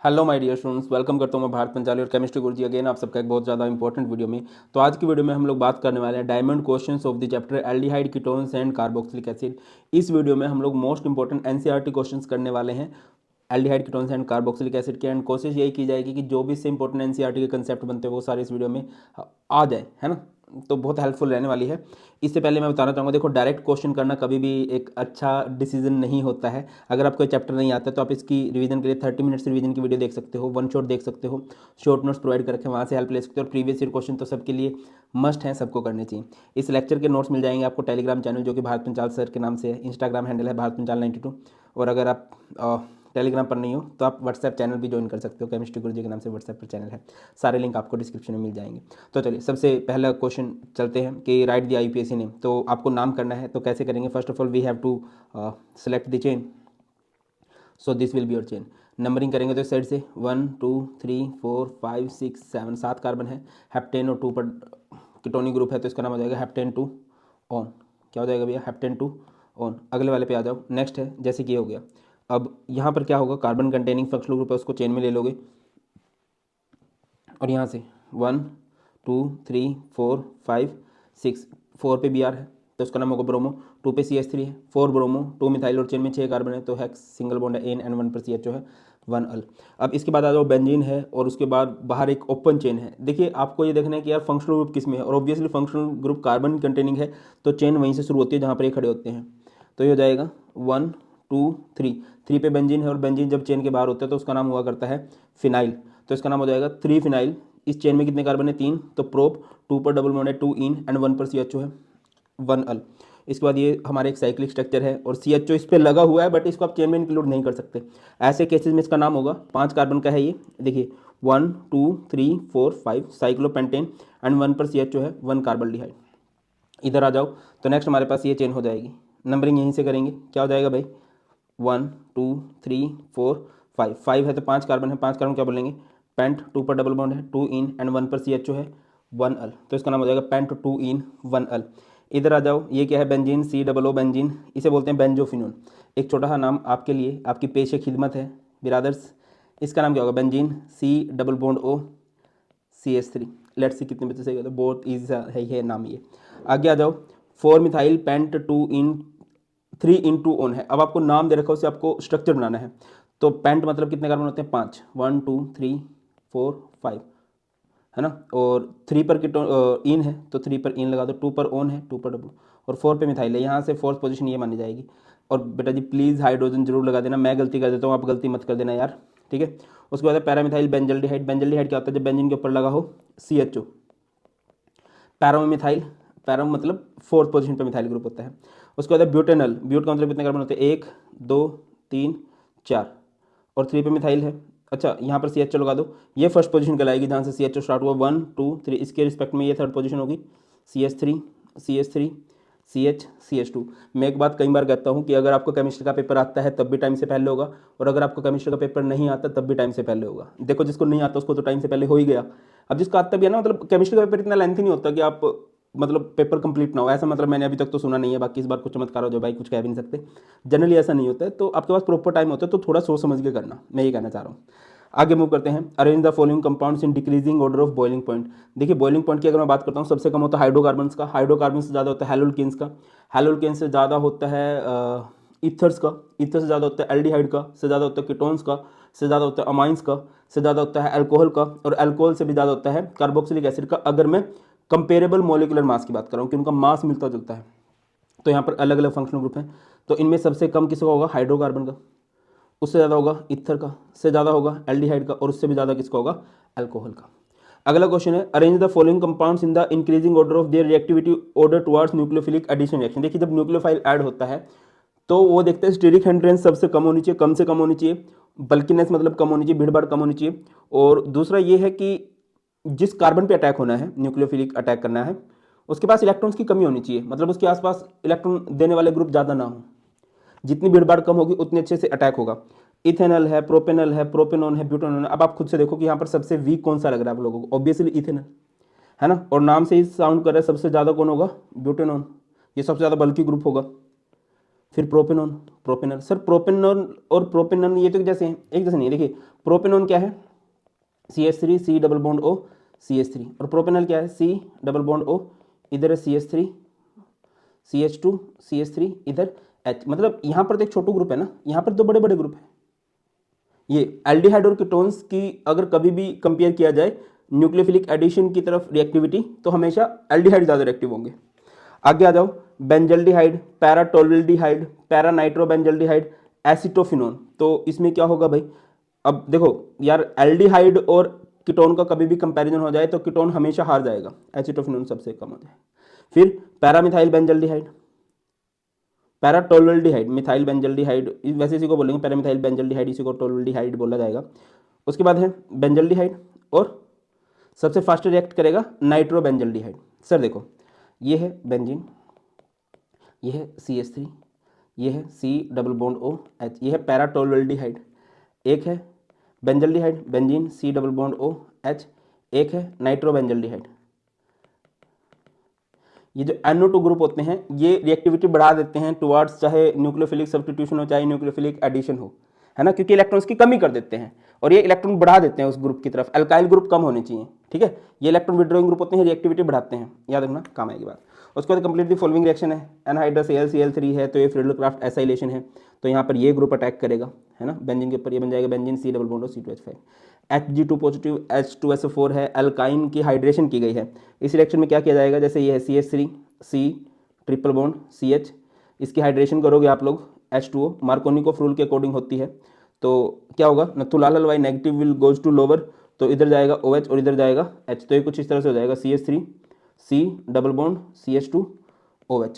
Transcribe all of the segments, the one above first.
Hello my dear students, welcome करता हूँ मैं भारत पंचाली और केमिस्ट्री गुरुजी अगेन आप सबका एक बहुत ज़्यादा इंपॉर्टेंट वीडियो में। तो आज की वीडियो में हम लोग बात करने वाले हैं diamond questions of the chapter aldehyde ketones and carboxylic acid. इस वीडियो में हम लोग मोस्ट इंपॉर्टेंट एनसीईआरटी क्वेश्चंस करने वाले हैं aldehyde ketones and carboxylic acid के। एंड कोशिश यही की जाएगी कि जो भी इससे इंपॉर्टेंट एनसीईआरटी के कंसेप्ट बनते हैं वो सारे इस वीडियो में आ जाए, है ना। तो बहुत हेल्पफुल रहने वाली है। इससे पहले मैं बताना चाहूँगा, देखो डायरेक्ट क्वेश्चन करना कभी भी एक अच्छा डिसीजन नहीं होता है। अगर आपको चैप्टर नहीं आता तो आप इसकी रिवीजन के लिए 30 मिनट्स रिवीजन की वीडियो देख सकते हो, वन शॉट देख सकते हो, शॉर्ट नोट्स प्रोवाइड करके वहाँ से हेल्प ले सकते हो। और प्रीवियस ईयर क्वेश्चन तो सबके लिए मस्ट हैं, सबको करने चाहिए। इस लेक्चर के नोट्स मिल जाएंगे आपको टेलीग्राम चैनल जो कि भारत पंचाल सर के नाम से है, इंस्टाग्राम हैंडल है भारत पंचाल 92। और अगर आप टेलीग्राम पर नहीं हो तो आप व्हाट्सएप चैनल भी ज्वाइन कर सकते हो, केमिस्ट्री गुरुजी के नाम से व्हाट्सएप पर चैनल है। सारे लिंक आपको डिस्क्रिप्शन में मिल जाएंगे। तो चलिए सबसे पहला क्वेश्चन चलते हैं कि राइट द आईपीएसी नेम। तो आपको नाम करना है, तो कैसे करेंगे? First of all we have to select the chain, so this will be your chain. Numbering करेंगे तो इस साइड से 1 2 3 4 5 6 7 7 कार्बन है। हेप्टेन और 2 पर कीटोनिक ग्रुप है तो इसका नाम हो जाएगा हेप्टेन 2 ऑन। क्या हो जाएगा भैया? Heptane 2 on. अगले वाले पे आ जाओ, नेक्स्ट है जैसे कि ये हो गया। अब यहाँ पर क्या होगा, कार्बन कंटेनिंग फंक्शनल ग्रुप है उसको चेन में ले लोगे और यहाँ से 1 2 3 4 5 6 4 पे बी आर है तो उसका नाम होगा ब्रोमो। 2 पे सी एच 3 है, 4 ब्रोमो, 2 मिथाइल और चेन में 6 कार्बन है तो हेक्स सिंगल बॉन्ड है एन एंड 1 पर सी एच ओ है 1 अल। अब इसके बाद आ जाओ बेंजीन है और उसके बाद बाहर एक ओपन चेन है। देखिए आपको ये देखना है कि यार फंक्शनल ग्रुप किस में है, और obviously functional group carbon containing है तो चेन वहीं से शुरू होती है जहाँ पर ये खड़े होते हैं। तो ये हो जाएगा 1 2 3। 3 पे बेंजीन है और बेंजीन जब चेन के बाहर होता है तो उसका नाम हुआ करता है फिनाइल, तो इसका नाम हो जाएगा 3 फिनाइल। इस चेन में कितने कार्बन है? 3, तो प्रोप 2 पर डबल बॉन्ड है 2 इन एंड 1 पर सी एच ओ है 1 अल। इसके बाद ये हमारे एक साइक्लिक स्ट्रक्चर है और सी एच ओ इस पर लगा हुआ है बट इसको आप चेन में इंक्लूड नहीं कर सकते। ऐसे केसेस में इसका नाम होगा 5 कार्बन का है ये, देखिए 1 2 3 4 5 साइक्लोपेंटेन एंड 1 पर सी एच ओ है 1 कार्बोल्डिहाइड। इधर आ जाओ तो नेक्स्ट हमारे पास ये चेन हो जाएगी। नंबरिंग यहीं से करेंगे, क्या हो जाएगा भाई? 1 2 3 4 5 5 है तो 5 कार्बन है, 5 कार्बन क्या बोलेंगे? पेंट, 2 पर डबल बॉन्ड है 2 इन एंड 1 पर सी एच ओ है 1 अल, तो इसका नाम हो जाएगा पेंट 2 इन 1 अल। इधर आ जाओ, ये क्या है? Benzene, C double O benzene, इसे बोलते हैं बेंजोफिनोन। एक छोटा सा नाम आपके लिए, आपकी पेशे खिदमत है बिरादर्स, इसका नाम क्या होगा? Benzene C double bond O C S 3। Let's see कितने बच्चे सही होता है, बहुत ईजी सा है ये नाम। ये आगे आ जाओ, 4 मिथाइल पेंट 2 इन 3 इन 2 ओन है। अब आपको नाम दे रखा है उससे आपको स्ट्रक्चर बनाना है। तो पेंट मतलब कितने कार्बन होते हैं? 5, 1 2 3 4 5, है ना। और 3 पर कीटो इन है तो 3 पर इन लगा दो, 2 पर ओन है 2 पर डबल, और 4 पे मिथाइल है, यहाँ से फोर्थ पोजीशन ये मानी जाएगी। और बेटा जी प्लीज़ हाइड्रोजन जरूर लगा देना, मैं गलती कर देता हूँ आप गलती मत कर देना यार, ठीक है। उसके बाद पैरामिथाइल बेंजल्डिहाइड। बेंजल्डिहाइड क्या होता है? जब बेंजीन के ऊपर लगा हो C H O. Para-methyl, para मतलब फोर्थ पोजीशन पर मिथाइल ग्रुप होता है। उसके बाद ब्यूटेनल, ब्यूट का मतलब कितने कार्बन होते हैं? 1 2 3 4, और 3 पे मिथाइल है। अच्छा यहाँ पर सी एच ओ लगा दो, ये फर्स्ट पोजीशन कहलाएगी जहाँ से सी एच ओ स्टार्ट हुआ 1 2 3, इसके रिस्पेक्ट में ये थर्ड पोजीशन होगी C H three C H three C H two. मैं एक बात कई बार कहता हूँ कि अगर आपको केमिस्ट्री का पेपर आता है तब भी टाइम से पहले होगा, और अगर आपको केमिस्ट्री का पेपर नहीं आता तब भी टाइम से पहले होगा। देखो जिसको नहीं आता उसको तो टाइम से पहले हो ही गया। अब जिसको आता भी है ना, मतलब केमिस्ट्री का पेपर इतना लेंथी नहीं होता कि आप मतलब पेपर कंप्लीट ना हो, ऐसा मतलब मैंने अभी तक तो सुना नहीं है। बाकी इस बार कुछ चमत्कार हो जाए भाई, कुछ कह भी नहीं सकते, जनरली ऐसा नहीं होता है। तो आपके पास प्रॉपर टाइम होता है तो थोड़ा सोच समझ के करना, मैं ये कहना चाह रहा हूँ। आगे मूव करते हैं। Arrange the following compounds in decreasing order of boiling point. देखिए बॉइलिंग पॉइंट की अगर मैं बात करता हूँ, सबसे कम होता है हाइड्रोकार्बन का, हाइड्रोकार्बन से ज़्यादा होता है हेलोल्केन्स का, हेलोल्केन से ज़्यादा होता है ईथर्स का, ईथर से ज़्यादा होता है एल्डिहाइड का, से ज़्यादा होता है कीटोन्स का, से ज़्यादा होता है अमाइंस का, से ज़्यादा होता है अल्कोहल का, और अल्कोहल से भी ज़्यादा होता है कार्बोक्सिलिक एसिड का। अगर मैं कंपेरेबल मोलिकुलर मास की बात कर रहा हूँ कि उनका मास मिलता जुलता है, तो यहाँ पर अलग अलग फंक्शनल ग्रुप हैं। तो इनमें सबसे कम किसका होगा? हाइड्रोकार्बन का, उससे ज़्यादा होगा ईथर का, से ज़्यादा होगा एल्डिहाइड का, और उससे भी ज़्यादा किसका होगा? अल्कोहल का। अगला क्वेश्चन है, arrange the following compounds in the increasing order of their reactivity order towards nucleophilic addition reaction. देखिए जब न्यूक्लियोफाइल ऐड होता है तो वो देखते हैं स्टेरिक हिंड्रेंस सबसे कम होनी चाहिए, कम से कम होनी चाहिए, बल्किनेस मतलब कम होनी चाहिए, भीड़ भाड़ कम होनी चाहिए। और दूसरा ये है कि जिस कार्बन पे अटैक होना है, न्यूक्लियोफिलिक अटैक करना है, उसके पास इलेक्ट्रॉन्स की कमी होनी चाहिए, मतलब उसके आसपास इलेक्ट्रॉन देने वाले ग्रुप ज़्यादा ना हो। जितनी भीड़ भाड़ कम होगी उतने अच्छे से अटैक होगा। इथेनल है, प्रोपेनल है, प्रोपेनॉन है, ब्यूटेनॉन है। अब आप खुद से देखो कि यहाँ पर सबसे वीक कौन सा लग रहा है आप लोगों को? ऑब्वियसली इथेनल, है ना। और नाम से ही साउंड कर रहा है सबसे ज़्यादा कौन होगा? ब्यूटेनॉन, ये सबसे ज़्यादा बल्कि ग्रुप होगा। फिर प्रोपेनॉन, प्रोपेनॉल। सर प्रोपेनॉल और प्रोपेनॉन ये तो जैसे हैं, एक जैसे नहीं। देखिए प्रोपेनॉन क्या है, CH3 C double bond O CH3, और प्रोपेनॉल क्या है, C डबल बॉन्ड O, इधर है CH3 CH2 CH3, इधर H। मतलब यहाँ पर तो एक छोटू ग्रुप है ना, यहाँ पर तो बड़े बड़े ग्रुप है। ये एल्डिहाइड और कीटोन्स की अगर कभी भी कंपेयर किया जाए न्यूक्लियोफिलिक एडिशन की तरफ रिएक्टिविटी, तो हमेशा एल्डिहाइड ज़्यादा रिएक्टिव होंगे। आगे आ जाओ, बेंजल्डिहाइड, पैराटोल्डिहाइड, पैरानाइट्रोबेंजल्डिहाइड, एसिटोफिनोन। तो इसमें क्या होगा भाई, अब देखो यार एल्डिहाइड और कीटोन का कभी भी कंपैरिजन हो जाए तो कीटोन हमेशा हार जाएगा, एसिटोफिनोन सबसे कम हो जाए। फिर पैरामिथाइल बेंजल्डिहाइड, पैराटोल्डिहाइड, मिथाइल बेंजल्डिहाइड, वैसे इसी को बोलेंगे पैरामिथाइल बेंजल्डिहाइड, इसी को टोल्डिहाइड बोला जाएगा। उसके बाद है बेंजल्डिहाइड, और सबसे फास्ट रिएक्ट करेगा नाइट्रोबेंजल्डिहाइड। सर देखो ये है बेंजीन, ये है CH3, ये है C double bond O H, ये है पैराटोल्डिहाइड। एक है benzaldehyde, benzene C double bond O H, एक है नाइट्रोबेंजल्डिहाइड। ये जो NO2 ग्रुप होते हैं ये रिएक्टिविटी बढ़ा देते हैं टुवर्ड्स, चाहे न्यूक्लियोफिलिक सब्स्टिट्यूशन हो चाहे न्यूक्लियोफिलिक एडिशन हो, है ना, क्योंकि इलेक्ट्रॉन्स की कमी कर देते हैं और ये इलेक्ट्रॉन बढ़ा देते हैं उस ग्रुप की तरफ। अल्काइल ग्रुप कम होने चाहिए, ठीक है। ये इलेक्ट्रॉन विड्रॉइंग ग्रुप होते हैं, रिएक्टिविटी बढ़ाते हैं, याद रखना, काम आएगी बात। उसके बाद कंप्लीट दी फॉलोइंग रिएक्शन है, एनहाइड्रस Cl है, तो ये फ्रीडलक्राफ्ट एसाइलेशन है, तो यहाँ पर ये ग्रुप अटैक करेगा, है ना, बेंजीन के ऊपर। ये बन जाएगा benzene C double bond C2H5, Hg2 positive H2SO4 है, अल्काइन की हाइड्रेशन की गई है। इस रिएक्शन में क्या किया जाएगा, जैसे ये है CH3 C triple bond CH, इसकी हाइड्रेशन करोगे आप लोग H2O, मार्कोनिकोफ रूल के अकॉर्डिंग होती है, तो क्या होगा, नथुलाल Y negative will goes to lower, तो इधर जाएगा OH और इधर जाएगा H, तो ये कुछ इस तरह से हो जाएगा CH3 C double bond CH2 OH,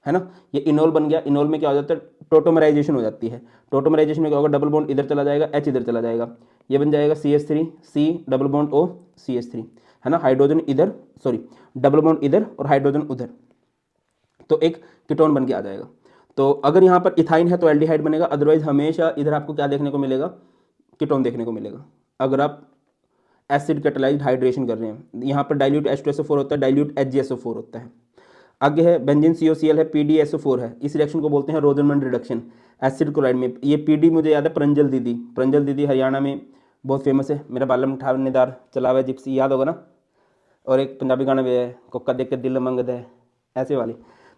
है ना। ये इनोल बन गया। इनोल में क्या हो जाता है, टोटोमराइजेशन हो जाती है। टोटोमराइजेशन में क्या होगा, डबल बॉन्ड इधर चला जाएगा, H इधर चला जाएगा, ये बन जाएगा CH3 C double bond O CH3, है ना, हाइड्रोजन इधर, सॉरी डबल बॉन्ड इधर और हाइड्रोजन उधर, तो एक कीटोन बन के आ जाएगा। तो अगर यहाँ पर इथाइन है तो एल्डिहाइड बनेगा, अदरवाइज हमेशा इधर आपको क्या देखने को मिलेगा, कीटोन देखने को मिलेगा। अगर आप एसिड कैटालाइज्ड हाइड्रेशन कर रहे हैं, यहाँ पर डाइल्यूट H2SO4 होता है, डाइल्यूट HgSO4 होता है। आगे है बेंजीन COCl है, PdSO4 है। इस रिएक्शन को बोलते हैं रोजरमंड रिडक्शन एसिड क्लोराइड में। ये PD मुझे याद है प्रंजल दीदी, प्रंजल दीदी हरियाणा में बहुत फेमस है, मेरा बालम ठानेदार चला हुआ जिप्सी, याद होगा ना। और एक पंजाबी गाना भी है, कोका देख के दिल मंगद है, ऐसे वाली।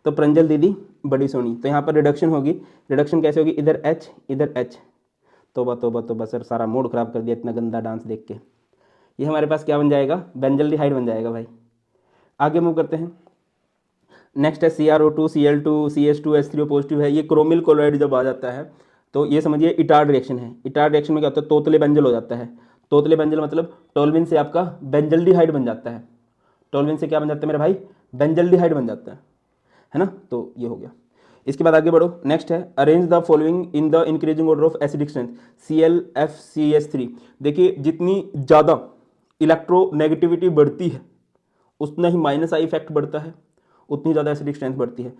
तो प्रंजल दीदी बड़ी सोनी, तो यहाँ पर रिडक्शन होगी। रिडक्शन कैसे होगी, इधर H इधर H, तोबा तोबा तोबा सर, सारा मूड खराब कर दिया इतना गंदा डांस देख के। ये हमारे पास क्या बन जाएगा, बेंजल्डिहाइड बन जाएगा भाई। आगे मूव करते हैं। नेक्स्ट है CrO2 Cl2 CH2 H3O positive है। ये क्रोमिल क्लोराइड जब आ जाता है तो ये समझिए इटार्ड रिएक्शन है। इटार्ड रिएक्शन में क्या होता है, तोतले बेंजल हो जाता है। तोतले बेंजल मतलब टोल्विन से आपका बेंजल्डिहाइड बन जाता है। टोल्विन से क्या बन जाता है मेरे भाई, बेंजल्डिहाइड बन जाता है ना। तो ये हो गया। इसके बाद आगे बढ़ो। नेक्स्ट है arrange the following in the increasing order of acidic strength ClFCH3। देखिए जितनी ज़्यादा इलेक्ट्रोनेगेटिविटी बढ़ती है उतना ही माइनस आई इफेक्ट बढ़ता है, उतनी ज़्यादा एसिडिक स्ट्रेंथ बढ़ती है।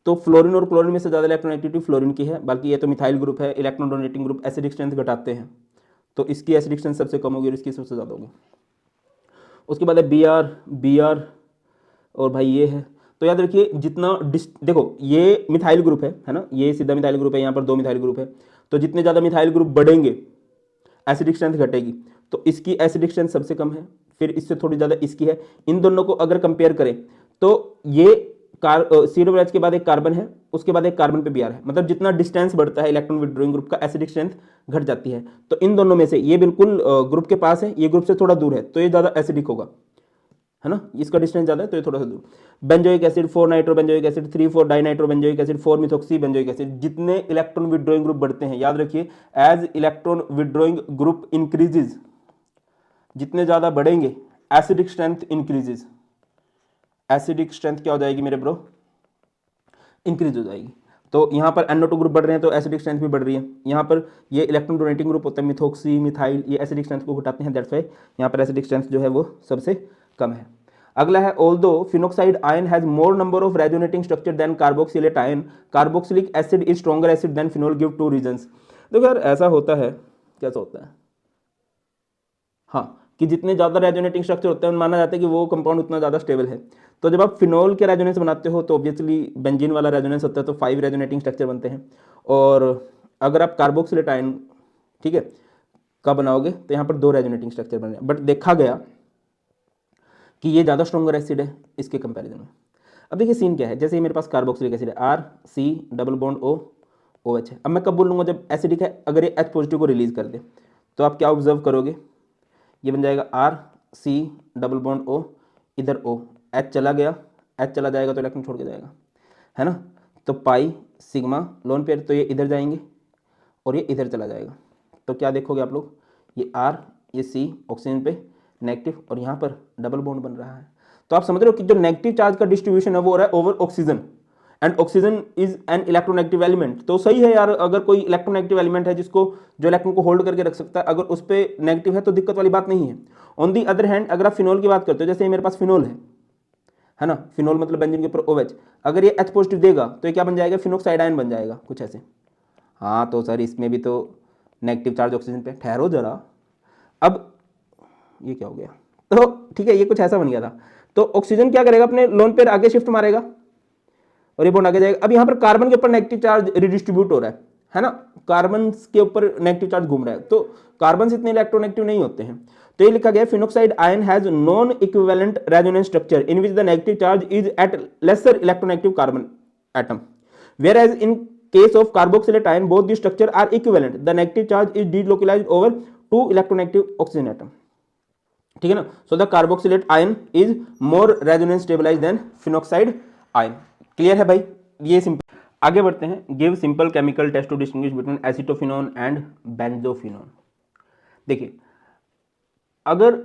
तो फ्लोरीन और क्लोरीन में से ज़्यादा इलेक्ट्रोनेगेटिविटी फ्लोरीन की है, बाकी ये तो मिथाइल ग्रुप है, electron donating group acidic strength घटाते हैं, तो इसकी एसिडिक स्ट्रेंथ सबसे कम होगी और इसकी सबसे ज़्यादा होगी। उसके बाद है Br और भाई ये है। तो याद रखिए जितना देखो ये मिथाइल ग्रुप है ना, ये सीधा मिथाइल ग्रुप है, यहाँ पर दो मिथाइल ग्रुप है, तो जितने ज़्यादा मिथाइल ग्रुप बढ़ेंगे एसिडिक स्ट्रेंथ घटेगी, तो इसकी एसिडिक स्ट्रेंथ सबसे कम है, फिर इससे थोड़ी ज़्यादा इसकी है। इन दोनों को अगर कंपेयर करें तो ये COH के बाद एक कार्बन है, उसके बाद एक कार्बन पे Br है, मतलब जितना डिस्टेंस बढ़ता है इलेक्ट्रॉन विड्रॉइंग ग्रुप का एसिडिक स्ट्रेंथ घट जाती है। तो इन दोनों में से ये बिल्कुल ग्रुप के पास है, ये ग्रुप से थोड़ा दूर है, तो ये ज़्यादा एसिडिक होगा, है ना, इसका डिस्टेंस ज़्यादा है तो ये थोड़ा सा दूर। Benzoic acid 4 nitro benzoic acid 3 4 dinitro benzoic acid 4 methoxy benzoic acid. जितने इलेक्ट्रॉन विड्रॉइंग ग्रुप बढ़ते हैं, याद रखिए as electron withdrawing group increases, जितने ज़्यादा बढ़ेंगे acidic strength increases. Acidic strength क्या हो जाएगी मेरे ब्रो, इंक्रीज हो जाएगी। तो यहाँ पर NO2 ग्रुप बढ़ रहे हैं तो एसिडिक स्ट्रेंथ भी बढ़ रही है। यहाँ पर ये इलेक्ट्रॉन डोनेटिंग ग्रुप होता है मिथोक्सी मिथाइल, ये एसिडिक स्ट्रेंथ को घटाते हैं, दैट्स वाई यहाँ पर एसिडिक स्ट्रेंथ जो है वो सबसे कम है। अगला है although phenoxide ion has more number of resonating structure than carboxylate ion, carboxylic acid is stronger acid than phenol, give 2 reasons. देखो यार ऐसा होता है, कैसा होता है, हाँ कि जितने ज़्यादा रेजोनेटिंग स्ट्रक्चर होते हैं माना जाता है कि वो कंपाउंड उतना ज़्यादा स्टेबल है। तो जब आप फिनोल के रेजोनेंस बनाते हो तो ऑब्वियसली बेंजीन वाला रेजोनेंस होता है, तो 5 रेजोनेटिंग स्ट्रक्चर बनते हैं। और अगर आप कार्बोक्सिलेट आयन, ठीक है, का बनाओगे तो यहाँ पर 2 रेजोनेटिंग स्ट्रक्चर बन रहे हैं, बट देखा गया कि ये ज़्यादा स्ट्रॉन्गर एसिड है इसके कंपैरिजन में। अब देखिए सीन क्या है, जैसे ये मेरे पास कार्बोक्सिलिक एसिड है, RC डबल बॉन्ड OH है। अब मैं कब बोलूँगा जब एसिडिक है, अगर ये H पॉजिटिव को रिलीज कर दे तो आप क्या ऑब्जर्व करोगे, ये बन जाएगा RC डबल बॉन्ड O, इधर O, H चला गया, H चला जाएगा तो इलेक्ट्रॉन छोड़ के जाएगा, है ना। तो पाई सिग्मा लोन पेयर, तो ये इधर जाएंगे और ये इधर चला जाएगा। तो क्या देखोगे आप लोग, ये R ये C ऑक्सीजन पे नेगेटिव और यहाँ पर डबल बॉन्ड बन रहा है। तो आप समझ रहे हो कि जो नेगेटिव चार्ज का डिस्ट्रीब्यूशन है वो हो रहा है over oxygen, and oxygen is an electronegative element. तो सही है यार, अगर कोई इलेक्ट्रोनेगेटिव एलिमेंट है जिसको जो इलेक्ट्रॉन को होल्ड करके रख सकता है, अगर उस पर नेगेटिव है तो दिक्कत वाली बात नहीं है। ऑन दी अदर हैंड अगर आप फिनोल की बात करते हो, जैसे मेरे पास फिनोल है ना, फिनोल मतलब बेंजीन के ऊपर OH, अगर ये H पॉजिटिव देगा तो ये क्या बन जाएगा, फिनोक्साइड आयन बन जाएगा कुछ ऐसे। हाँ तो सर इसमें भी तो नेगेटिव चार्ज ऑक्सीजन पे, ठहरो जरा, अब ये क्या हो गया, तो ठीक है ये कुछ ऐसा बन गया था। तो ऑक्सीजन क्या करेगा, अपने लोन पेयर आगे शिफ्ट मारेगा और ये बॉन्ड आगे जाएगा। अब यहाँ पर कार्बन के ऊपर नेगेटिव चार्ज रिडिस्ट्रीब्यूट हो रहा है ना, कार्बन के ऊपर नेगेटिव चार्ज घूम रहा है, तो कार्बन इतने इलेक्ट्रोनेगेटिव नहीं होते हैं। तो ये लिखा गया phenoxide ion has non equivalent resonance structure in which the negative charge is at lesser electronegative carbon atom, whereas in case of carboxylate ion both the structure are equivalent, the negative charge is delocalized over 2 electronegative oxygen atom, ठीक है ना। so the carboxylate ion is more resonance stabilized than phenoxide ion। Clear है भाई, ये simple. आगे बढ़ते हैं, give simple chemical test to distinguish between acetophenone and benzophenone. देखिए अगर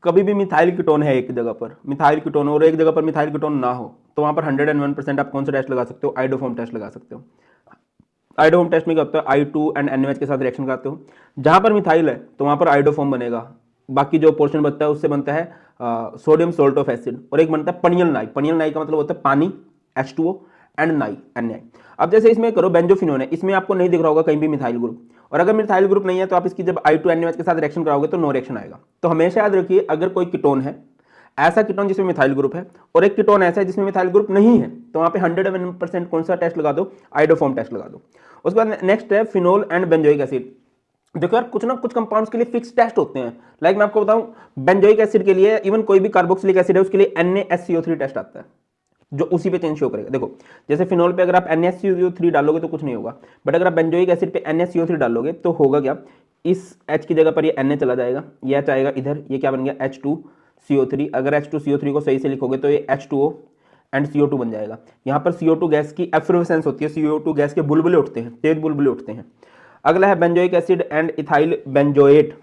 कभी भी मिथाइल कीटोन है एक जगह पर, मिथाइल कीटोन और एक जगह पर मिथाइल कीटोन ना हो, तो वहां पर 101% आप कौन सा टेस्ट लगा सकते हो, आइडोफॉर्म टेस्ट लगा सकते हो। आइडोफॉर्म टेस्ट में क्या होता है, I2 एंड NaOH के साथ रिएक्शन कराते हो, जहां पर मिथाइल है तो वहां पर आइडोफॉर्म बनेगा, बाकी जो पोर्शन बनता है उससे बनता है सोडियम सोल्ट ऑफ एसिड, और एक बनता है पनियल नाई। पनियल नाई का मतलब होता है पानी H2O एंड नाई Na। अब जैसे इसमें करो बेंजोफिनोन है, इसमें आपको नहीं दिख रहा होगा कहीं भी मिथाइल ग्रुप, और अगर मिथाइल ग्रुप नहीं है तो आप इसकी जब I2 NaOH के साथ रिएक्शन कराओगे तो नो रिएक्शन आएगा। तो हमेशा याद रखिए अगर कोई कीटोन है, ऐसा कीटोन जिसमें मिथाइल ग्रुप है, और एक कीटोन ऐसा है जिसमें मिथाइल ग्रुप नहीं है, तो वहां पे 101% कौन सा टेस्ट लगा दो, आइडोफॉर्म टेस्ट लगा दो। उसके बाद नेक्स्ट है फिनोल एंड बेंजोइक एसिड। देखो यार कुछ ना कुछ कंपाउंड्स के लिए फिक्स टेस्ट होते हैं, लाइक मैं आपको बताऊं बेंजोइक एसिड के लिए, इवन कोई भी कार्बोक्सिलिक एसिड है उसके लिए NaSCO3 टेस्ट आता है जो उसी पे चेंज शो करेगा। देखो जैसे फिनोल पे अगर आप NaSCO3 डालोगे तो कुछ नहीं होगा, बट अगर आप बेंजोइक एसिड पे NaCO3 डालोगे तो होगा क्या, इस H की जगह पर ये Na चला जाएगा, ये H आएगा इधर, ये क्या बन गया H2CO3। अगर H2CO3 को सही से लिखोगे तो ये H2O एंड CO2 बन जाएगा। यहाँ पर CO2 गैस की एफ्लोरेसेंस होती है, CO2 गैस के बुलबुले उठते हैं, तेज बुलबुले उठते हैं। अगला है benzoic acid and ethyl benzoate.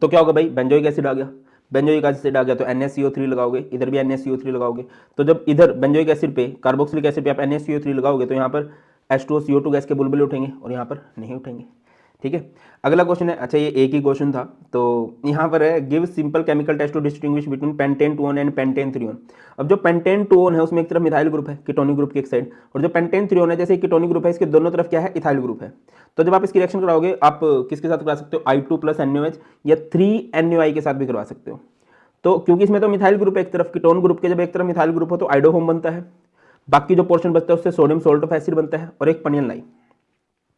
तो क्या होगा भाई, बेंजोइक एसिड आ गया, बेंजोइक एसिड आ गया तो NaCO3 लगाओगे, इधर भी NaCO3 लगाओगे, तो जब इधर बेंजोइक एसिड पे कार्बोक्सिलिक एसिड पे आप NaCO3 लगाओगे तो यहाँ पर H2O CO2 गैस के बुलबुले उठेंगे और यहाँ पर नहीं उठेंगे, ठीक है। अगला क्वेश्चन है, अच्छा ये एक ही क्वेश्चन था, तो यहाँ पर है give simple chemical test to distinguish between pentane 2 and pentane 3 अब जो पेंटेन 2 है उसमें एक तरफ मिथाइल ग्रुप है, कीटोनिक ग्रुप की एक साइड, और जो पेंटेन 3 है जैसे कीटोनिक ग्रुप है इसके दोनों तरफ क्या है, इथाइल ग्रुप है। तो जब आप इसकी रिएक्शन कराओगे आप किसके साथ करा सकते हो, I2 प्लस NaOH या 3NaOI के साथ भी करवा सकते हो। तो क्योंकि इसमें तो मिथाइल ग्रुप एक तरफ, कीटोन ग्रुप के जब एक तरफ मिथाइल ग्रुप हो तो आइडोफॉर्म बनता है, बाकी जो पोर्शन बचता है उससे सोडियम सोल्ट ऑफ एसिड बनता है और एक पनियल नाई,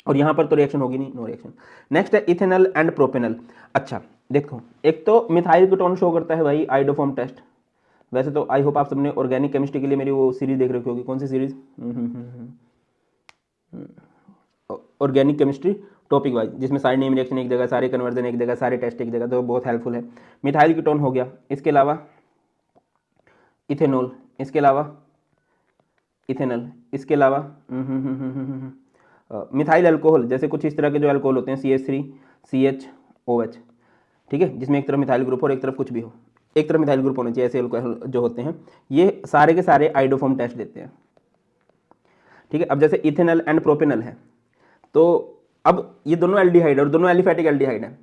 और यहाँ पर तो रिएक्शन होगी नहीं, नो रिएक्शन। नेक्स्ट है इथेनॉल एंड प्रोपेनॉल। अच्छा देखो एक तो मिथाइल कीटोन शो करता है भाई आइडोफॉर्म टेस्ट, वैसे तो आई होप आप सबने ऑर्गेनिक केमिस्ट्री के लिए मेरी वो सीरीज देख रखी होगी, कौन सी series, organic chemistry topic wise, जिसमें सारे नेम रिएक्शन एक जगह, सारे कन्वर्जन एक जगह, सारे टेस्ट एक जगह, तो बहुत हेल्पफुल है। मिथाइल कीटोन हो गया, इसके अलावा इथेनॉल, इसके अलावा इथेनॉल, इसके अलावा मिथाइल अल्कोहल, जैसे कुछ इस तरह के जो अल्कोहल होते हैं CH3 CHOH, ठीक है, जिसमें एक तरफ मिथाइल ग्रुप और एक तरफ कुछ भी हो, एक तरफ मिथाइल ग्रुप होना चाहिए, ऐसे अल्कोहल जो होते हैं ये सारे के सारे आइडोफॉर्म टेस्ट देते हैं, ठीक है। अब जैसे इथेनॉल एंड प्रोपेनॉल है, तो अब ये दोनों एल्डिहाइड और दोनों एलिफैटिक एल्डिहाइड है,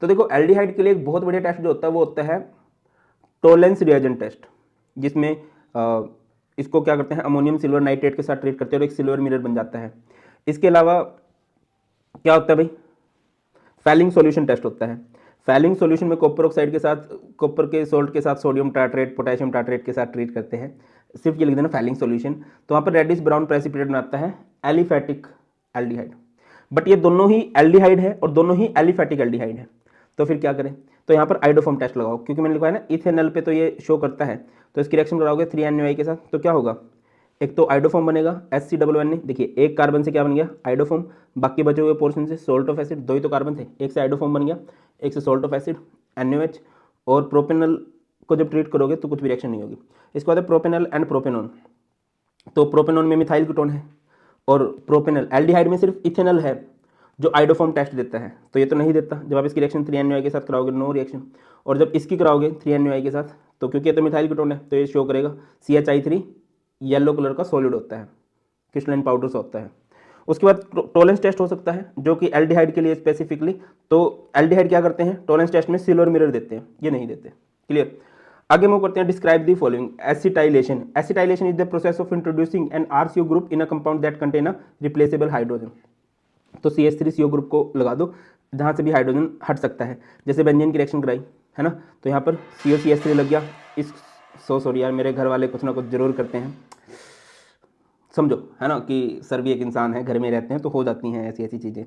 तो देखो एल्डिहाइड के लिए एक बहुत बढ़िया टेस्ट जो होता है वो होता है टोलेंस रिएजेंट टेस्ट, जिसमें इसको क्या करते हैं, अमोनियम सिल्वर नाइट्रेट के साथ ट्रीट करते हैं और एक सिल्वर मिरर बन जाता है। इसके अलावा क्या होता है भाई, फैलिंग सॉल्यूशन टेस्ट होता है। फैलिंग सॉल्यूशन में कॉपर ऑक्साइड के साथ, कॉपर के सोल्ट के साथ सोडियम टार्ट्रेट, पोटेशियम टार्ट्रेट के साथ ट्रीट करते हैं, सिर्फ ये लिख देना फैलिंग सॉल्यूशन। तो वहाँ पर रेडिश ब्राउन प्रेसिपिटेट बनाता है एलिफैटिक एल्डिहाइड। बट ये दोनों ही एल्डिहाइड है और दोनों ही एलिफैटिक एल्डिहाइड है। तो फिर क्या करें, तो यहाँ पर आइडोफॉर्म टेस्ट लगाओ, क्योंकि मैंने लिखा है ना इथेनॉल पे तो ये शो करता है, तो इसकी रिएक्शन कराओगे 3NaOH के साथ, तो क्या होगा, एक तो आइडोफॉर्म बनेगा HCNN। देखिए एक कार्बन से क्या बन गया आइडोफॉर्म, बाकी बचे हुए पोर्शन से सोल्ट ऑफ एसिड, दो ही तो कार्बन थे, एक से आइडोफॉर्म बन गया, एक से सोल्ट ऑफ एसिड NaOH। और प्रोपेनल को जब ट्रीट करोगे तो कुछ भी रिएक्शन नहीं होगी। इसके बाद है प्रोपेनल एंड प्रोपेनॉन। तो प्रोपेनॉन में मिथाइल कीटोन है और प्रोपेनल एल्डिहाइड में सिर्फ इथेनॉल है जो आइडोफॉर्म टेस्ट देता है, तो ये तो नहीं देता। जब आप इसकी रिएक्शन 3NaOH के साथ कराओगे नो रिएक्शन, और जब इसकी कराओगे 3NaOH के साथ, तो क्योंकि ये तो मिथाइल कीटोन है तो ये शो करेगा CHI3 येलो कलर का सॉलिड होता है, क्रिस्टलाइन पाउडर सा होता है। उसके बाद टॉलेंस टेस्ट हो सकता है जो कि एल्डिहाइड के लिए स्पेसिफिकली। तो एल्डिहाइड क्या करते हैं टॉलेंस टेस्ट में सिल्वर मिरर देते हैं, ये नहीं देते। क्लियर। आगे मूव करते हैं, describe the following. Acetylation, acetylation is the process of introducing N RCO group in a compound that contain a replaceable hydrogen. तो CH3CO ग्रुप को लगा दो जहाँ से भी हाइड्रोजन हट सकता है, जैसे बेंजीन की रिएक्शन कराई है ना, तो यहाँ पर COCH3 लग गया। इस सॉरी यार, मेरे घर वाले कुछ ना कुछ जरूर करते हैं, समझो है ना, कि सर भी एक इंसान है, घर में रहते हैं तो हो जाती हैं ऐसी ऐसी चीज़ें।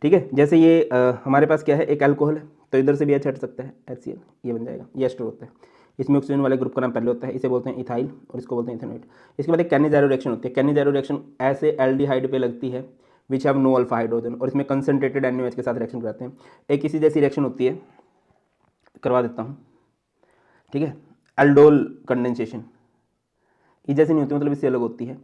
ठीक है, जैसे ये हमारे पास क्या है, एक अल्कोहल है, तो इधर से भी H हट सकता है, HCl ये बन जाएगा, ये एस्टर होता है। इसमें ऑक्सीजन वाले ग्रुप का नाम पहले होता है, इसे बोलते हैं इथाइल और इसको बोलते हैं इथेनॉइड। इसके बाद एक कैनी-ज़ाइरो रिएक्शन होती है। कैनी-ज़ाइरो रिएक्शन ऐसे एल्डिहाइड पे लगती है which have no alpha hydrogen, और इसमें कंसनट्रेटेड NaOH के साथ रिएक्शन कराते हैं। एक इसी जैसी रिएक्शन होती है, करवा देता हूँ, ठीक है, एल्डोल कंडेंसेशन। ये जैसे नहीं होती, मतलब इससे अलग होती है।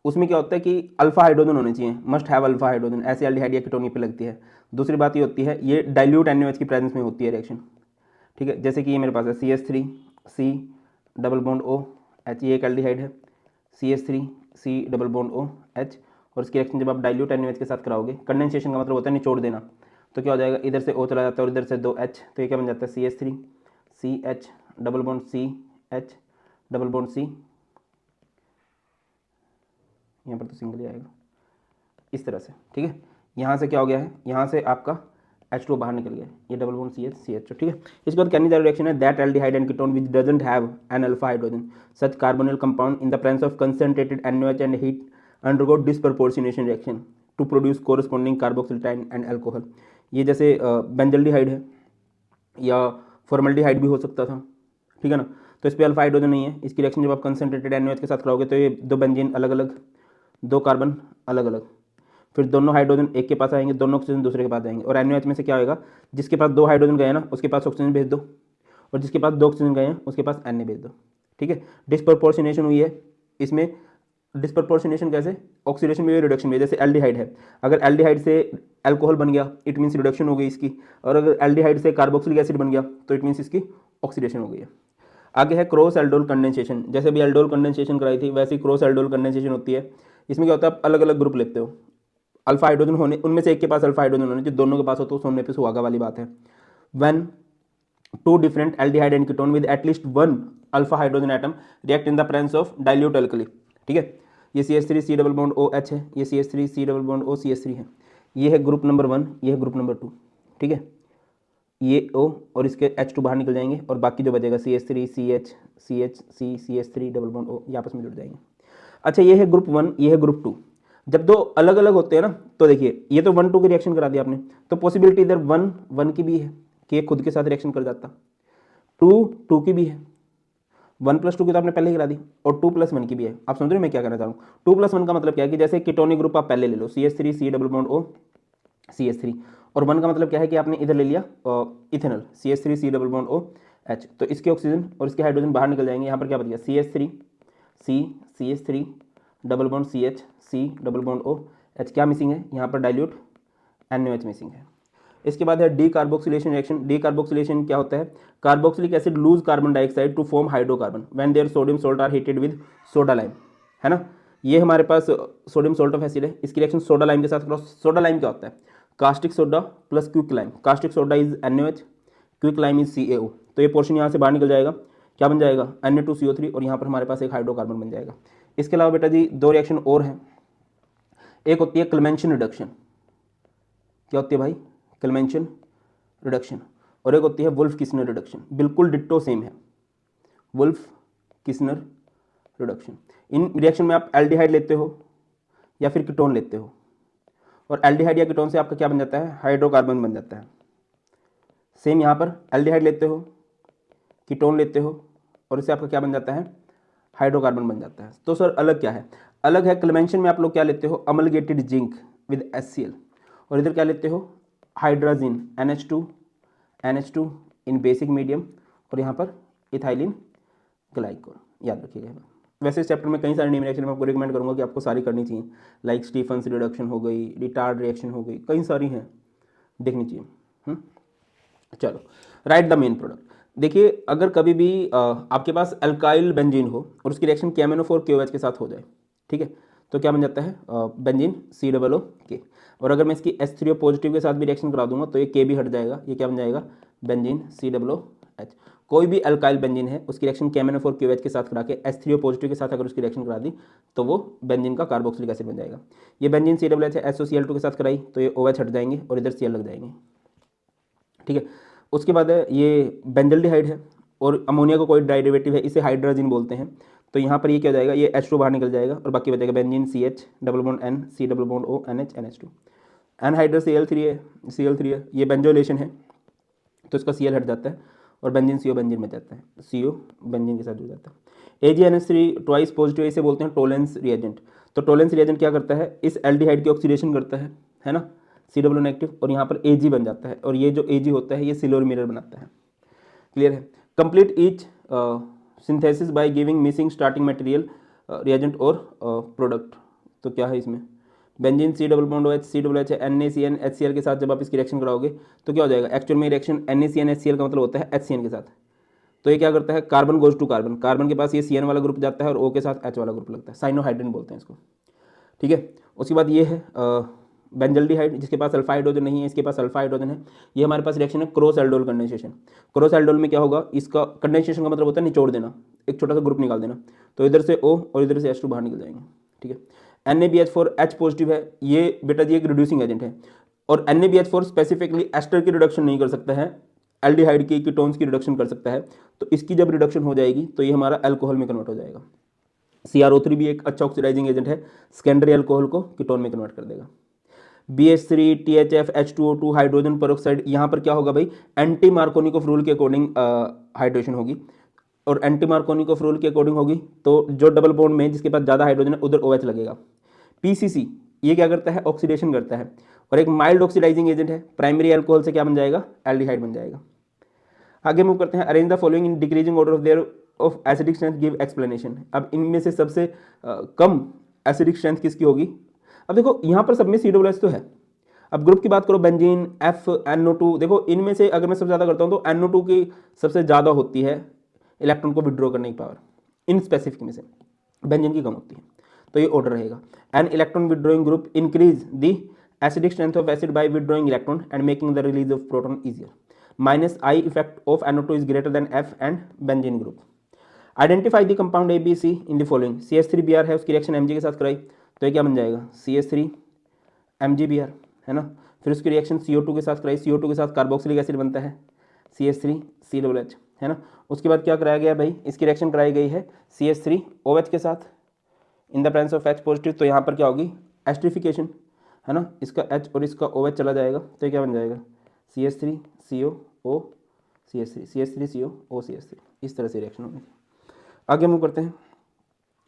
उसमें क्या होता है कि अल्फा हाइड्रोजन होने चाहिए, मस्ट हैव अल्फा हाइड्रोजन, ऐसे एल्डिहाइड या कीटोन पे लगती है। दूसरी बात ये होती है, ये डाइल्यूट NaOH की प्रेजेंस में होती है रिएक्शन, ठीक है। जैसे कि ये मेरे पास है CH3 C double bond OH, ये एक एल्डिहाइड है, CH3 C double bond OH, और इसकी रिएक्शन जब आप डाइल्यूट NaOH के साथ कराओगे, कंडेंसेशन का मतलब होता है निचोड़ देना, तो क्या हो जाएगा, इधर से O चला जाता है और इधर से 2H, तो ये क्या बन जाता है CH3 CH double bond CH double bond C, यहाँ पर तो सिंगल ही आएगा इस तरह से, ठीक है। यहाँ से क्या हो गया है, यहाँ से आपका H2 बाहर निकल गया, ये डबल बॉन्ड CH, ठीक है। इसके बाद कैनी-ज़ाइरो रिएक्शन है, that aldehyde and ketone which doesn't have an alpha hydrogen such carbonyl compound in the presence of concentrated NaOH and heat undergo disproportionation reaction to produce corresponding carboxylate and alcohol. ये जैसे benzaldehyde है या formaldehyde भी हो सकता था, ठीक है ना, तो इस पर अल्फा हाइड्रोजन नहीं है। इसकी रिएक्शन जब आप कंसंट्रेटेड NaOH के साथ कराओगे तो ये दो बेंजीन अलग अलग, दो कार्बन अलग अलग, फिर दोनों हाइड्रोजन एक के पास आएंगे, दोनों ऑक्सीजन दूसरे के पास आएंगे, और NaOH में से क्या होगा, जिसके पास दो हाइड्रोजन गए ना उसके पास ऑक्सीजन भेज दो, और जिसके पास दो ऑक्सीजन गए हैं उसके पास Na भेज दो, ठीक है। डिस्प्रपोर्शनेशन हुई है इसमें। डिस्प्रपोर्शनेशन कैसे, ऑक्सीडेशन में रिडक्शन में, जैसे एल्डिहाइड है, अगर एल्डिहाइड से अल्कोहल बन गया इट मीन्स रिडक्शन हो गई इसकी, और अगर एल्डिहाइड से कार्बोक्सिलिक एसिड बन गया तो इट मीन्स इसकी ऑक्सीडेशन हो गई है। आगे है क्रॉस एल्डोल कंडेंसेशन, जैसे भी एल्डोल कंडेंसेशन कराई थी वैसे ही क्रॉस एल्डोल कंडेंसेशन होती है। इसमें क्या होता है, आप अलग अलग ग्रुप लेते हो, अल्फा हाइड्रोजन होने, उनमें से एक के पास अल्फा हाइड्रोजन होने, जो दोनों के पास हो तो सोने पे सुहागा वाली बात है। When two different aldehyde and ketone with at least one alpha hydrogen atom react in the presence of dilute alkali, ठीक है। ये CH3 C double bond OH है, ये CH3 C double bond O CH3 है, ये है ग्रुप नंबर 1, ये है ग्रुप नंबर 2, ठीक है। ये O और इसके H2 बाहर निकल जाएंगे, और बाकी जो बचेगा CH3 CH CH C CH3 double bond O ये आपस में जुड़ जाएंगे। अच्छा, ये है ग्रुप 1, ये है ग्रुप 2। जब दो अलग अलग होते हैं ना, तो देखिए ये तो 1 2 की रिएक्शन करा दिया आपने, तो पॉसिबिलिटी इधर 1 1 की भी है कि ये खुद के साथ रिएक्शन कर जाता, 2 2 की भी है, 1 + 2 की तो आपने पहले ही करा दी, और 2 + 1 की भी है। आप समझ रहे हो मैं क्या कहना चाह रहा हूँ। 2 + 1 का मतलब क्या है कि जैसे कीटोनिक ग्रुप आप पहले ले लो, CH3 C double bond O CH3, और 1 का मतलब क्या है कि आपने इधर ले लिया ethanol CH3 C double bond OH, तो इसके ऑक्सीजन और इसके हाइड्रोजन बाहर निकल जाएंगे। यहाँ पर क्या बच गया, CH3 C CH3 double bond CH C double bond OH, क्या मिसिंग है यहाँ पर, डाइल्यूट NaOH मिसिंग है। इसके बाद है decarboxylation reaction. Decarboxylation क्या होता है, carboxylic acid lose carbon dioxide to form hydrocarbon when their sodium salt are heated with soda lime, है ना। ये हमारे पास सोडियम सॉल्ट ऑफ एसिड है, इसकी रिएक्शन सोडा लाइम के साथ करो। सोडा लाइम क्या होता है, caustic soda plus quick lime, caustic soda is NaOH, quick lime is CaO, तो ये पोर्शन यहाँ से बाहर निकल जाएगा, क्या बन जाएगा Na2CO3, और यहाँ पर हमारे पास एक हाइड्रोकार्बन बन जाएगा। इसके अलावा बेटा जी दो रिएक्शन और हैं, एक होती है क्लेमेंशन रिडक्शन। क्या होती है भाई, क्लेमेंशन रिडक्शन, और एक होती है वुल्फ किस्नर रिडक्शन, बिल्कुल डिट्टो सेम है, वुल्फ किस्नर रिडक्शन। इन रिएक्शन में आप एल्डिहाइड लेते हो या फिर कीटोन लेते हो, और एल्डिहाइड या कीटोन से आपका क्या बन जाता है, हाइड्रोकार्बन बन जाता है। सेम यहाँ पर एल्डिहाइड लेते हो, कीटोन लेते हो, और इससे आपका क्या बन जाता है, हाइड्रोकार्बन बन जाता है। तो सर अलग क्या है, अलग है क्लेमेंशन में आप लोग क्या लेते हो, अमलगेटेड जिंक विद HCl, और इधर क्या लेते हो, हाइड्राजिन NH2 इन बेसिक मीडियम, और यहाँ पर इथाइलिन ग्लाइकोल, याद रखिएगा। वैसे इस चैप्टर में कई सारे नेम रिएक्शन मैं आपको रिकमेंड करूंगा कि आपको सारी करनी चाहिए, लाइक स्टीफन्स रिडक्शन हो गई, रिटार्ड रिएक्शन हो गई, कई सारी हैं, देखनी चाहिए। चलो, राइट द मेन प्रोडक्ट। देखिए अगर कभी भी आपके पास अल्काइल बेंजीन हो और उसकी रिएक्शन KMnO4 KOH के साथ हो जाए, ठीक है, तो क्या बन जाता है, बेंजीन COOK, और अगर मैं इसकी H3O पॉजिटिव के साथ भी रिएक्शन करा दूंगा तो ये K भी हट जाएगा, ये क्या बन जाएगा, बेंजीन COOH। कोई भी अल्काइल बेंजीन है उसकी रिएक्शन KMnO4 KOH के साथ करा के H3O पॉजिटिव के साथ अगर उसकी रिएक्शन करा दी तो वो बेंजीन का कार्बोक्सिलिक एसिड बन जाएगा। ये बेंजीन COOH है, SOCl2 के साथ कराई तो ये OH हट जाएंगे और इधर Cl लग जाएंगे, ठीक है। उसके बाद है ये बेंजल्डिहाइड है और अमोनिया का कोई डेरिवेटिव है, इसे हाइड्राजिन बोलते हैं। तो यहाँ पर ये क्या हो जाएगा, ये H2 बाहर निकल जाएगा और बाकी बचेगा benzene CH double bond N C double bond O NH NH2, anhydrous Cl3 है, ये बेंजोलेशन है तो इसका Cl हट जाता है और बेंजीन CO बेंजीन में जाता है, CO बेंजीन के साथ जुड़ जाता है। AgNH3 ट्वाइस पॉजिटिव, इसे बोलते हैं टोलेंस रिएजेंट। तो टोलेंस रिएजेंट क्या करता है, इस एल्डिहाइड की ऑक्सीडेशन करता है ना, COO नेगेटिव, और यहाँ पर Ag बन जाता है, और ये जो Ag होता है ये सिल्वर मिरर बनाता है। क्लियर है। Complete each synthesis by giving missing starting material reagent और प्रोडक्ट। तो क्या है इसमें, benzene C double bond OH COOH NaCN HCl के साथ जब आप इसकी रिएक्शन कराओगे तो क्या हो जाएगा, एक्चुअल में रिएक्शन NaCN HCl का मतलब होता है HCN के साथ। तो ये क्या करता है, carbon goes to carbon, carbon के पास ये CN वाला ग्रुप जाता है और O के साथ H वाला ग्रुप लगता है, साइनोहाइड्रिन बोलते हैं इसको, ठीक है। उसके बाद ये है बेंजल्डिहाइड, जिसके पास अल्फा हाइड्रोजन नहीं है, इसके पास अल्फा हाइड्रोजन है। ये हमारे पास रिएक्शन है cross aldol condensation. Cross aldol में क्या होगा, इसका कंडेंसेशन का मतलब होता है निचोड़ देना, एक छोटा सा ग्रुप निकाल देना, तो इधर से O और इधर से H2 बाहर निकल जाएंगे, ठीक है। NaBH4 H पॉजिटिव है, ये बेटा जी एक रिड्यूसिंग एजेंट है, और NaBH4 स्पेसिफिकली एस्टर की रिडक्शन नहीं कर सकता है, एल्डिहाइड की कीटोन्स की रिडक्शन कर सकता है। तो इसकी जब रिडक्शन हो जाएगी तो ये हमारा अल्कोहल में कन्वर्ट हो जाएगा। CrO3 भी एक अच्छा ऑक्सीडाइजिंग एजेंट है, सेकेंडरी अल्कोहल को कीटोन में कन्वर्ट कर देगा। BH3 THF H2O2 hydrogen peroxide, यहाँ पर क्या होगा भाई, एंटी मार्कोनिकोव रूल के अकॉर्डिंग हाइड्रेशन होगी, और एंटी मार्कोनिकोव रूल के अकॉर्डिंग होगी तो जो डबल बॉन्ड में जिसके पास ज़्यादा हाइड्रोजन है उधर OH लगेगा। PCC ये क्या करता है, ऑक्सीडेशन करता है, और एक माइल्ड ऑक्सीडाइजिंग एजेंट है, प्राइमरी अल्कोहल से क्या बन जाएगा, एल्डिहाइड बन जाएगा। आगे मूव करते हैं, arrange the following in decreasing order of there of acidic strength, give explanation. अब इनमें से सबसे कम एसिडिक स्ट्रेंथ किसकी होगी। अब देखो यहाँ पर सब में COOH तो है, अब ग्रुप की बात करो बेंजीन FNO2, देखो इनमें से अगर मैं सबसे ज़्यादा करता हूँ तो NO2 की सबसे ज़्यादा होती है इलेक्ट्रॉन को विड्रॉ करने की पावर, इन स्पेसिफिक में से बेंजीन की कम होती है, तो ये ऑर्डर रहेगा। An electron withdrawing group increase the acidic strength of acid by withdrawing electron and making the release of proton easier, -I effect of NO2 is greater than F and benzene group. Identify the compound ABC in the following, CH3Br है, उसकी reaction Mg के साथ कराई तो ये क्या बन जाएगा, CH3 MgBr, है ना। फिर उसकी रिएक्शन CO2 के साथ कराई, CO2 के साथ कार्बोक्सिलिक एसिड बनता है CH3 COOH, है ना। उसके बाद क्या कराया गया भाई, इसकी रिएक्शन कराई गई है CH3OH के साथ इन the presence of H positive, तो यहाँ पर क्या होगी, एस्ट्रिफिकेशन, है ना, इसका H और इसका OH चला जाएगा तो क्या बन जाएगा, CH3CO CH3CO इस तरह से रिएक्शन होगी। आगे मूव करते हैं,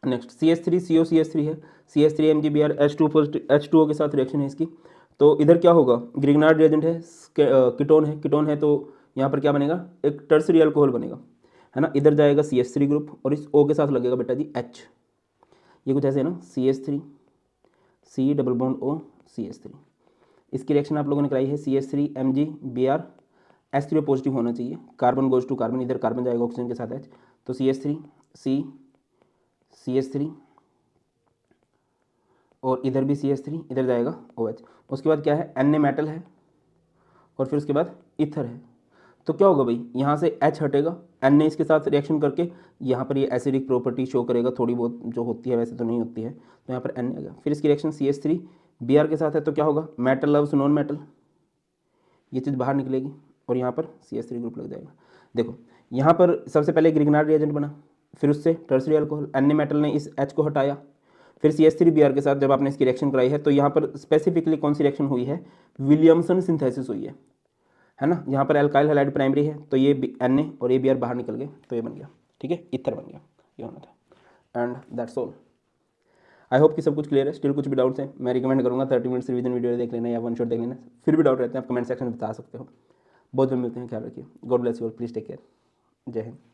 नेक्स्ट CH3CO CH3 है, CH3 MgBr H2 positive H2O के साथ रिएक्शन है इसकी, तो इधर क्या होगा, ग्रिग्नार्ड रिएजेंट है, कीटोन है तो यहाँ पर क्या बनेगा, एक टर्सरी अल्कोहल बनेगा, है ना। इधर जाएगा CH3 ग्रुप और इस O के साथ लगेगा बेटा जी H, ये कुछ ऐसे है ना, CH3 C double bond O CH3। इसकी रिएक्शन आप लोगों ने कराई है CH3 MgBr H3O पॉजिटिव होना चाहिए, कार्बन गोज टू कार्बन, इधर कार्बन जाएगा ऑक्सीजन के साथ H, तो CH3 C CH3 और इधर भी CH3, इधर जाएगा OH। उसके बाद क्या है, Na मेटल है और फिर उसके बाद ईथर है, तो क्या होगा भाई, यहाँ से H हटेगा, Na इसके साथ रिएक्शन करके यहाँ पर ये एसिडिक प्रॉपर्टी शो करेगा, थोड़ी बहुत जो होती है, वैसे तो नहीं होती है, तो यहाँ पर Na आ गया। फिर इसकी रिएक्शन CH3Br के साथ है तो क्या होगा, मेटल लव्स नॉन मेटल, ये चीज़ बाहर निकलेगी, और यहाँ पर CH3 ग्रुप लग जाएगा। देखो यहाँ पर सबसे पहले ग्रिग्नार्ड रिएजेंट बना, फिर उससे टर्सरी अल्कोहल, अन्य मेटल ने इस H को हटाया, फिर CH3Br के साथ जब आपने इसकी रिएक्शन कराई है तो यहाँ पर स्पेसिफिकली कौन सी रिएक्शन हुई है, विलियमसन सिंथेसिस हुई है ना। यहाँ पर एल्काइल हैलाइड प्राइमरी है तो ये Na और ये Br बाहर निकल गए तो ये बन गया, ठीक है, ईथर बन गया, ये होना था। And that's all. I hope कि सब कुछ क्लियर है। स्टिल कुछ भी डाउट्स हैं मैं रिकमेंड करूँगा 30 मिनट्स रिवीजन वीडियो देख लेना या वन शॉट देख लेना। फिर भी डाउट रहते हैं आप कमेंट सेक्शन में बता सकते हो। बहुत जल्द मिलते हैं, ख्याल रखिए। God bless you all, please take care. जय हिंद।